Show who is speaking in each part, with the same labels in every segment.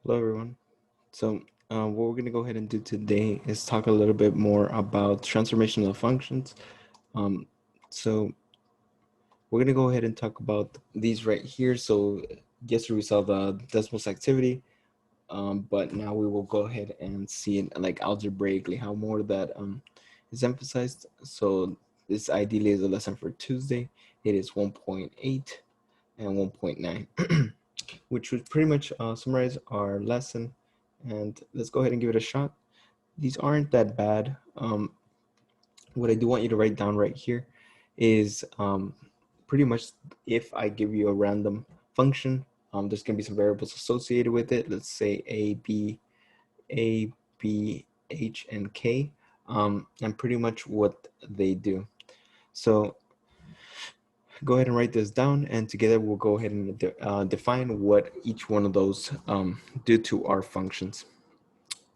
Speaker 1: Hello, everyone. So what we're going to go ahead and do today is talk a little bit more about transformational functions. Um, so we're going to go ahead and talk about these right here. So yesterday we saw the Desmos activity, but now we will go ahead and see it like algebraically how more that is emphasized. So this ideally is a lesson for Tuesday. It is 1.8 and 1.9. Which would pretty much summarize our lesson. And let's go ahead and give it a shot. These aren't that bad. What I do want you to write down right here is pretty much if I give you a random function, there's going to be some variables associated with it. Let's say A, B, H, and K, and pretty much what they do. So go ahead and write this down, and together we'll go ahead and define what each one of those do to our functions.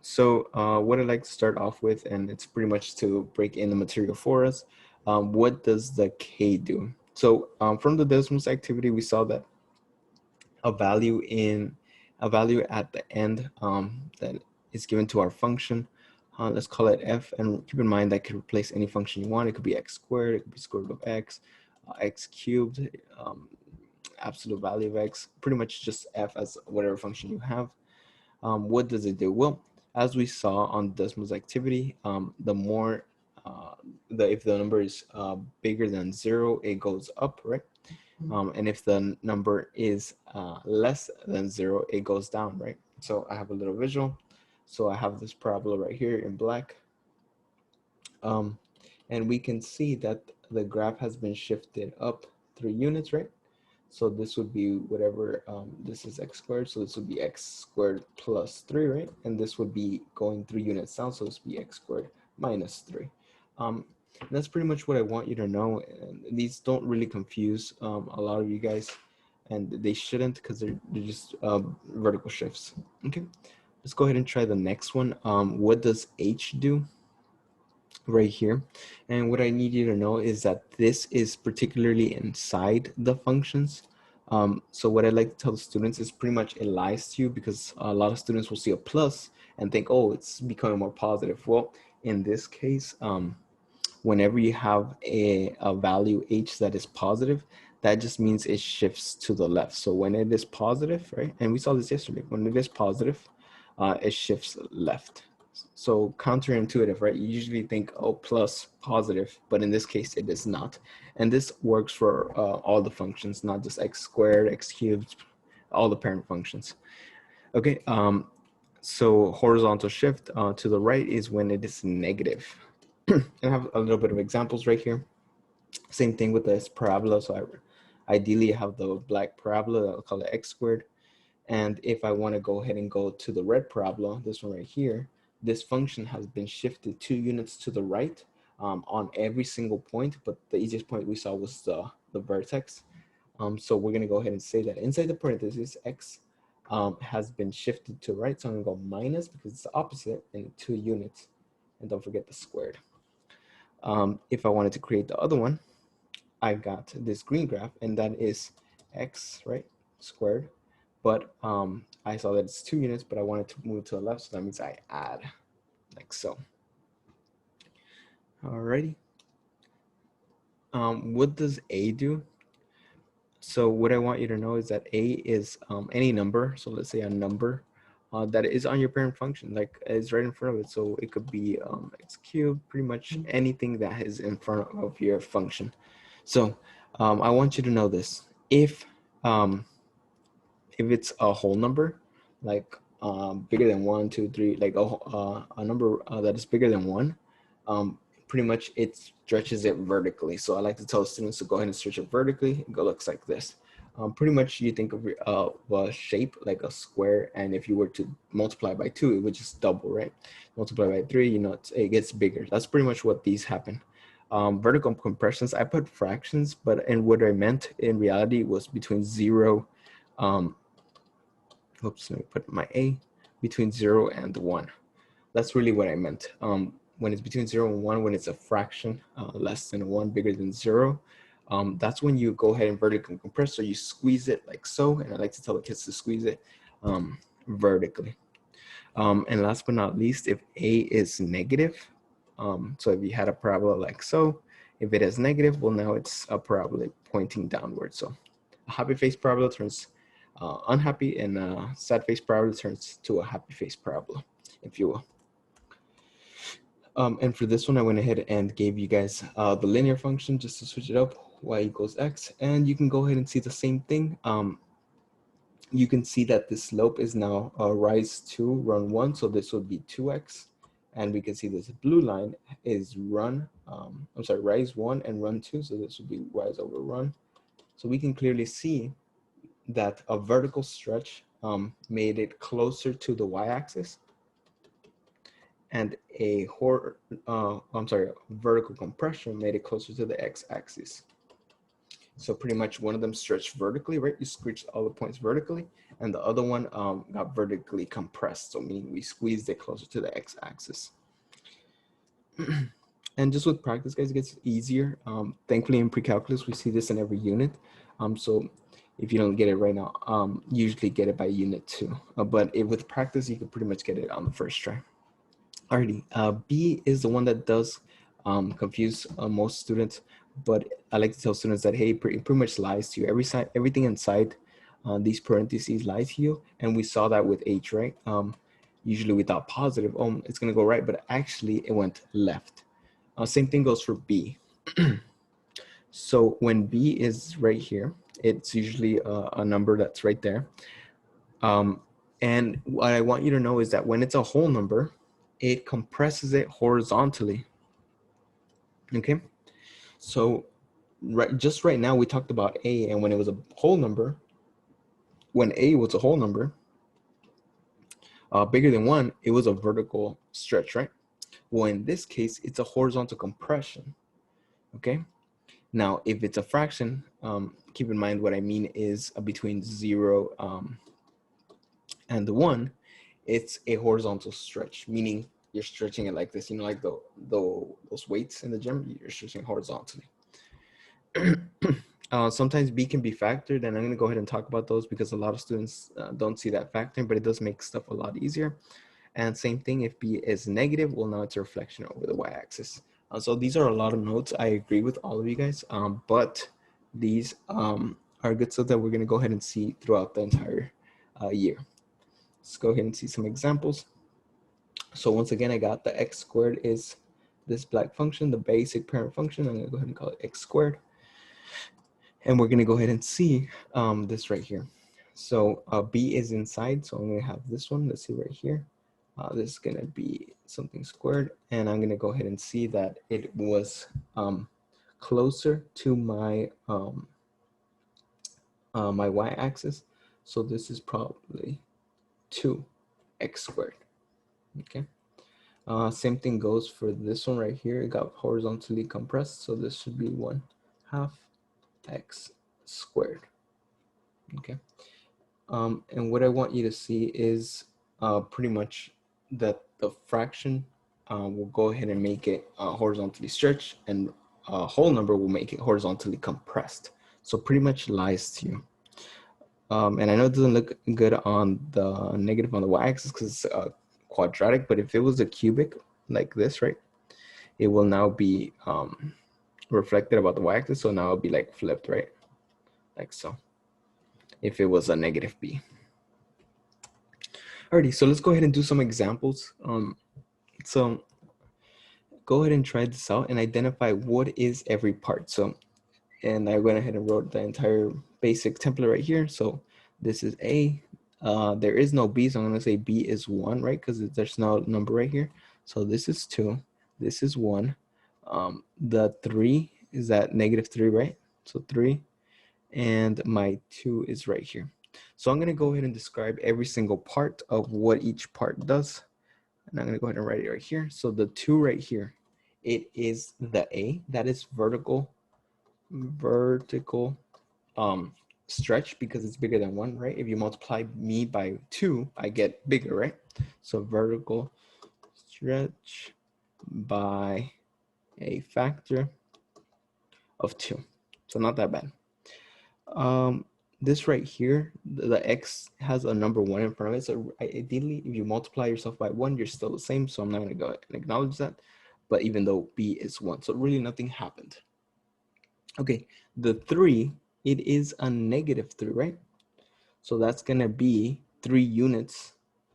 Speaker 1: So what I'd like to start off with, and it's pretty much to break in the material for us, what does the K do? So from the Desmos activity, we saw that a value at the end that is given to our function. Let's call it f, and keep in mind that could replace any function you want. It could be x squared, it could be square root of x, x cubed, absolute value of x, pretty much just f as whatever function you have. What does it do? Well, as we saw on Desmos activity, the more if the number is bigger than 0, it goes up, right? And if the number is less than 0, it goes down, right? So I have a little visual. So I have this parabola right here in black. And we can see that the graph has been shifted up 3 units, right? So this would be whatever, this is x squared, so this would be x squared plus 3, right? And this would be going 3 units down, so this would be x squared minus 3. That's pretty much what I want you to know. And these don't really confuse a lot of you guys, and they shouldn't, because they're just vertical shifts. Okay, let's go ahead and try the next one. What does h do? Right here, and what I need you to know is that this is particularly inside the functions. So what I like to tell the students is pretty much it lies to you, because a lot of students will see a plus and think, oh, it's becoming more positive. Well, in this case, whenever you have a value h that is positive, that just means it shifts to the left. So when it is positive, right, and we saw this yesterday, when it is positive, it shifts left. So counterintuitive, right? You usually think, oh, plus positive, but in this case, it is not. And this works for all the functions, not just x squared, x cubed, all the parent functions. Okay, so horizontal shift to the right is when it is negative. And I have a little bit of examples right here. Same thing with this parabola. So I ideally have the black parabola, I'll call it x squared. And if I want to go ahead and go to the red parabola, this one right here, this function has been shifted 2 units to the right on every single point, but the easiest point we saw was the vertex. So we're going to go ahead and say that inside the parentheses, x has been shifted to right. So I'm going to go minus because it's the opposite in 2 units. And don't forget the squared. If I wanted to create the other one, I got this green graph, and that is x, right, squared. But I saw that it's 2 units, but I wanted to move to the left, so that means I add, like so. Alrighty. What does a do? So what I want you to know is that a is any number. So let's say a number that is on your parent function, like is right in front of it. So it could be x cubed, pretty much anything that is in front of your function. So I want you to know this. If it's a whole number, like bigger than 1, 2, 3, like a number that is bigger than 1, pretty much it stretches it vertically. So I like to tell students to go ahead and stretch it vertically. It looks like this. Pretty much you think of a shape like a square, and if you were to multiply by 2, it would just double, right? Multiply by 3, you know, it gets bigger. That's pretty much what these happen. Vertical compressions, I put fractions, but and what I meant in reality was between 0, oops, let me put my A, between 0 and 1. That's really what I meant. When it's between 0 and 1, when it's a fraction less than 1, bigger than 0, that's when you go ahead and vertically compress. So you squeeze it like so, and I like to tell the kids to squeeze it vertically. And last but not least, if A is negative, so if you had a parabola like so, if it is negative, well, now it's a parabola pointing downward. So a happy face parabola turns unhappy, and a sad face parabola turns to a happy face parabola, if you will. And for this one, I went ahead and gave you guys the linear function just to switch it up, y equals x, and you can go ahead and see the same thing. You can see that the slope is now rise 2, run 1, so this would be 2x. And we can see this blue line is rise 1 and run 2, so this would be rise over run. So we can clearly see that a vertical stretch made it closer to the y-axis, and a vertical compression made it closer to the x-axis. So pretty much one of them stretched vertically, right? You squished all the points vertically, and the other one got vertically compressed. So meaning we squeezed it closer to the x-axis. And just with practice, guys, it gets easier. Thankfully in pre-calculus, we see this in every unit. So if you don't get it right now, usually get it by unit 2. But with practice, you can pretty much get it on the first try. Alrighty, B is the one that does confuse most students, but I like to tell students that, hey, pretty much lies to you. Everything inside these parentheses lies to you, and we saw that with H, right? Usually we thought positive, oh, it's gonna go right, but actually it went left. Same thing goes for B. So when B is right here, it's usually a number that's right there. And what I want you to know is that when it's a whole number, it compresses it horizontally. Okay, so just right now we talked about A, and when it was a whole number, when A was a whole number bigger than 1, it was a vertical stretch, right? Well, in this case, it's a horizontal compression. Okay, now if it's a fraction, keep in mind what I mean is between 0 and the 1, it's a horizontal stretch, meaning you're stretching it like this, you know, like those weights in the gym, you're stretching horizontally. Sometimes B can be factored, and I'm going to go ahead and talk about those because a lot of students don't see that factoring, but it does make stuff a lot easier. And same thing, if B is negative, well, now it's a reflection over the y-axis. So these are a lot of notes. I agree with all of you guys, but these are good stuff that we're going to go ahead and see throughout the entire year. Let's go ahead and see some examples. So once again, I got the x squared is this black function, the basic parent function. I'm going to go ahead and call it x squared. And we're going to go ahead and see this right here. So B is inside, so I'm going to have this one. Let's see right here. This is going to be something squared, and I'm going to go ahead and see that it was closer to my my y-axis. So this is probably 2x squared. Okay. Same thing goes for this one right here. It got horizontally compressed, so this should be 1/2 x squared. Okay. And what I want you to see is pretty much that the fraction will go ahead and make it horizontally stretched, and a whole number will make it horizontally compressed. So pretty much lies to you. And I know it doesn't look good on the negative on the y-axis because it's quadratic, but if it was a cubic like this, right, it will now be reflected about the y-axis. So now it'll be like flipped, right? Like so, if it was a negative B. Alrighty, so let's go ahead and do some examples. So go ahead and try this out and identify what is every part. So, and I went ahead and wrote the entire basic template right here. So this is A. There is no B, so I'm gonna say B is 1, right? Because there's no number right here. So this is 2, this is 1. The 3 is at -3, right? So 3, and my 2 is right here. So I'm gonna go ahead and describe every single part of what each part does. And I'm gonna go ahead and write it right here. So the 2 right here, it is the A, that is vertical stretch because it's bigger than 1, right? If you multiply me by 2, I get bigger, right? So vertical stretch by a factor of 2. So not that bad. this right here, the x has a number 1 in front of it. So ideally, if you multiply yourself by 1, you're still the same. So I'm not going to go and acknowledge that. But even though b is 1, so really nothing happened. Okay, the 3, it is a negative 3, right? So that's going to be 3 units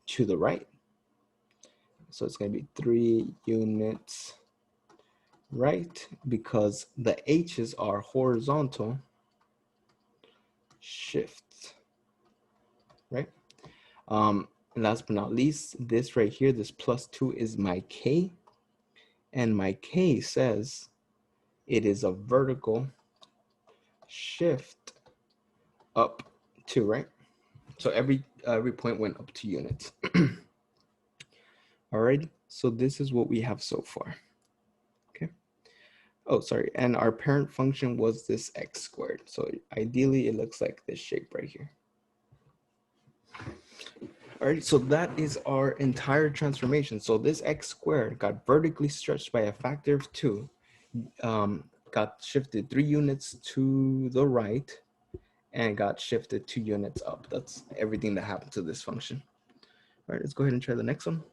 Speaker 1: to the right. So it's going to be 3 units right, because the h's are horizontal shift, right? And last but not least, this right here, this +2 is my k, and my k says it is a vertical shift up 2, right? So every point went up 2 units. Alrighty, so this is what we have so far. Okay. Oh, sorry, and our parent function was this x squared. So ideally, it looks like this shape right here. All right, so that is our entire transformation. So this x squared got vertically stretched by a factor of 2, got shifted 3 units to the right, and got shifted 2 units up. That's everything that happened to this function. All right, let's go ahead and try the next one.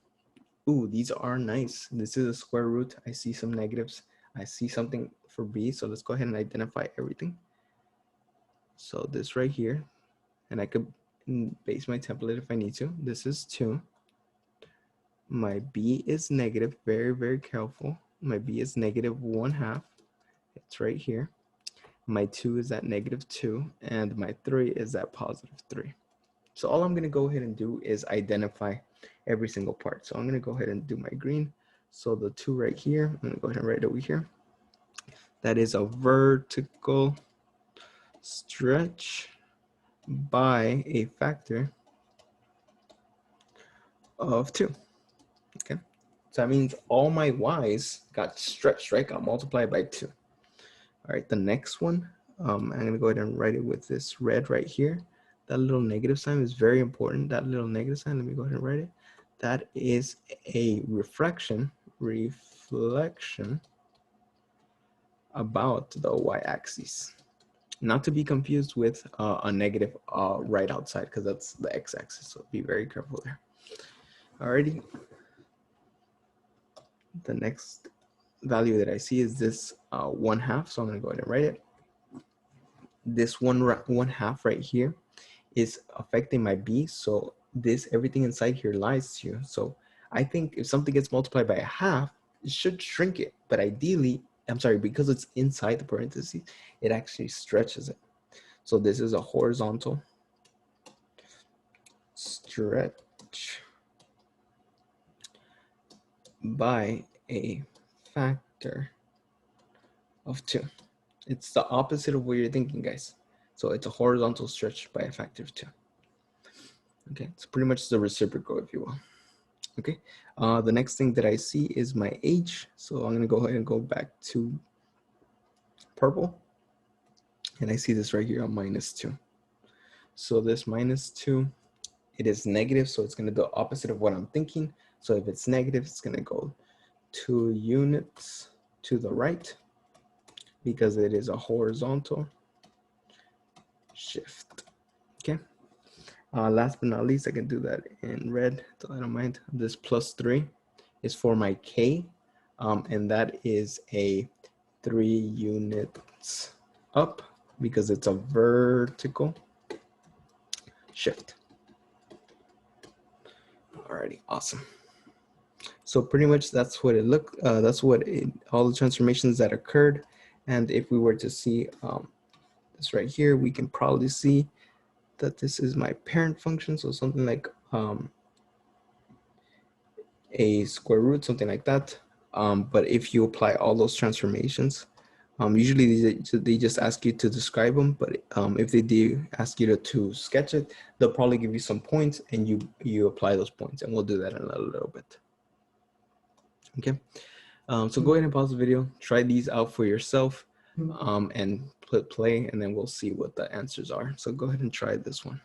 Speaker 1: Ooh, these are nice. This is a square root. I see some negatives. I see something for b, so let's go ahead and identify everything. So this right here, and I could base my template if I need to. This is 2. My b is negative, very, very careful. My b is -1/2. It's right here. My 2 is at -2, and my 3 is at +3. So all I'm gonna go ahead and do is identify every single part. So I'm gonna go ahead and do my green. So the 2 right here, I'm gonna go ahead and write over here. That is a vertical stretch by a factor of 2. Okay, so that means all my y's got stretched, right? Got multiplied by 2. All right, the next one, I'm gonna go ahead and write it with this red right here. That little negative sign is very important. That little negative sign, let me go ahead and write it. That is a reflection about the y-axis. Not to be confused with a negative right outside, because that's the x-axis, so be very careful there. Alrighty. The next value that I see is this 1/2, so I'm gonna go ahead and write it. This 1/2 right here is affecting my b, so this, everything inside here lies to you. So I think if something gets multiplied by 1/2, it should shrink it, but ideally, I'm sorry, because it's inside the parentheses, it actually stretches it. So this is a horizontal stretch by a factor of 2. It's the opposite of what you're thinking, guys. So it's a horizontal stretch by a factor of 2. Okay, it's pretty much the reciprocal, if you will. Okay, the next thing that I see is my H. So I'm gonna go ahead and go back to purple. And I see this right here on -2. So this -2, it is negative, so it's gonna do the opposite of what I'm thinking. So if it's negative, it's gonna go 2 units to the right, because it is a horizontal shift. Okay. Last but not least, I can do that in red, so I don't mind. This +3 is for my K, and that is a 3 units up, because it's a vertical shift. Alrighty, awesome. So pretty much that's what it looked. That's what all the transformations that occurred. And if we were to see this right here, we can probably see that this is my parent function. So something like a square root, something like that. But if you apply all those transformations, usually they just ask you to describe them. But if they do ask you to sketch it, they'll probably give you some points, and you apply those points. And we'll do that in a little bit. Okay. So go ahead and pause the video, try these out for yourself, and click play, and then we'll see what the answers are. So go ahead and try this one.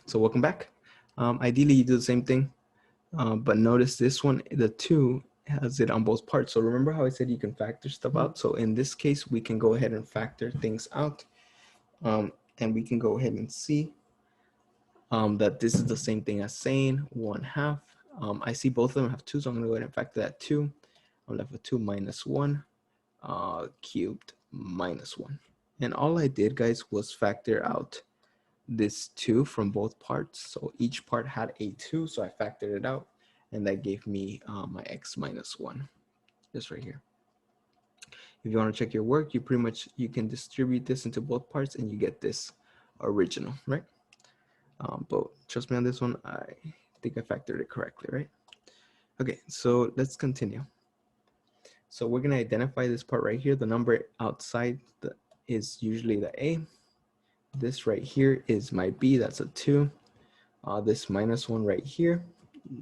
Speaker 1: So welcome back. Ideally, you do the same thing, but notice this one, the 2 has it on both parts. So remember how I said you can factor stuff out? So in this case, we can go ahead and factor things out. And we can go ahead and see that this is the same thing as saying 1/2. I see both of them have 2, so I'm going to go ahead and factor that 2. I'm left with 2 minus 1 cubed minus 1. And all I did, guys, was factor out this 2 from both parts. So each part had a 2, so I factored it out, and that gave me my x minus 1, just right here. If you want to check your work, you can distribute this into both parts and you get this original, right? But trust me on this one, I think I factored it correctly, right? Okay, so let's continue. So we're gonna identify this part right here. The number outside is usually the A. This right here is my B, that's a 2. This minus 1 right here,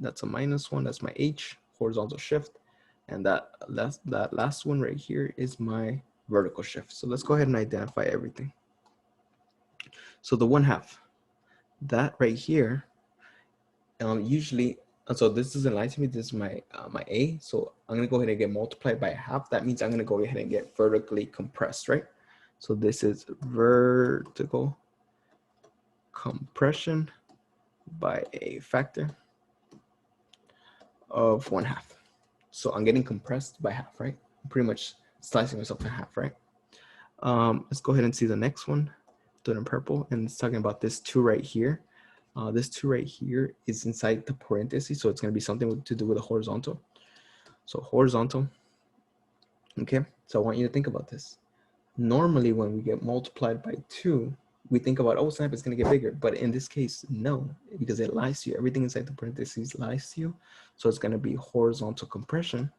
Speaker 1: that's a minus 1, that's my H, horizontal shift. And that last one right here is my vertical shift. So let's go ahead and identify everything. So the 1/2, that right here, usually, so this doesn't lie to me, this is my my A. So I'm gonna go ahead and get multiplied by 1/2. That means I'm gonna go ahead and get vertically compressed, right? So this is vertical compression by a factor of 1/2. So I'm getting compressed by 1/2, right? I'm pretty much slicing myself in half, right? Let's go ahead and see the next one, do it in purple, and it's talking about this 2 right here. This 2 right here is inside the parentheses, so it's going to be something to do with a horizontal. So horizontal, okay? So I want you to think about this. Normally, when we get multiplied by 2, we think about, oh snap, it's going to get bigger. But in this case, no, because it lies to you. Everything inside the parentheses lies to you. So it's going to be horizontal compression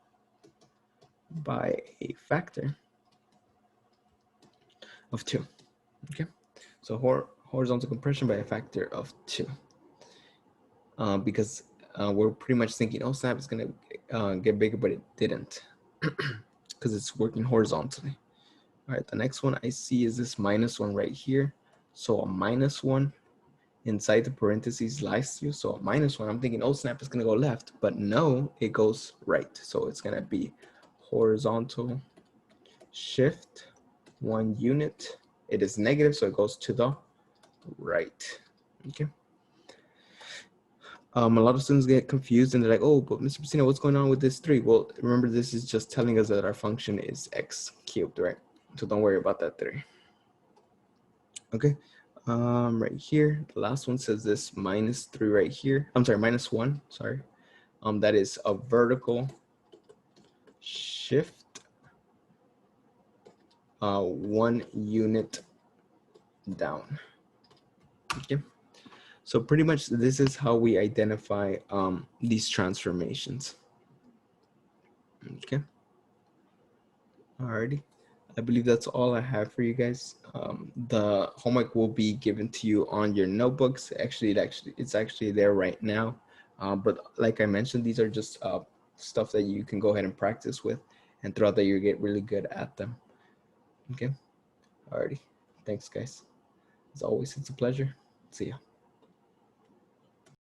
Speaker 1: by a factor of 2, okay? So horizontal compression by a factor of 2. Because we're pretty much thinking, oh snap, it's going to get bigger, but it didn't because it's working horizontally. All right, the next one I see is this minus 1 right here. So a minus 1 inside the parentheses lies to you. So a minus 1, I'm thinking, oh snap, it's going to go left, but no, it goes right. So it's going to be horizontal shift 1 unit. It is negative, so it goes to the right. Okay. A lot of students get confused and they're like, oh, but Mr. Pacino, what's going on with this 3? Well, remember, this is just telling us that our function is x cubed, right? So don't worry about that 3. Okay. Right here, the last one says this minus 3 right here. I'm sorry, minus 1, sorry. That is a vertical shift 1 unit down. Okay. So pretty much this is how we identify these transformations. Okay. Alrighty. I believe that's all I have for you guys. The homework will be given to you on your notebooks. It's actually there right now. But like I mentioned, these are just stuff that you can go ahead and practice with, and throughout the year get really good at them. Okay. Alrighty. Thanks, guys. As always, it's a pleasure. See ya.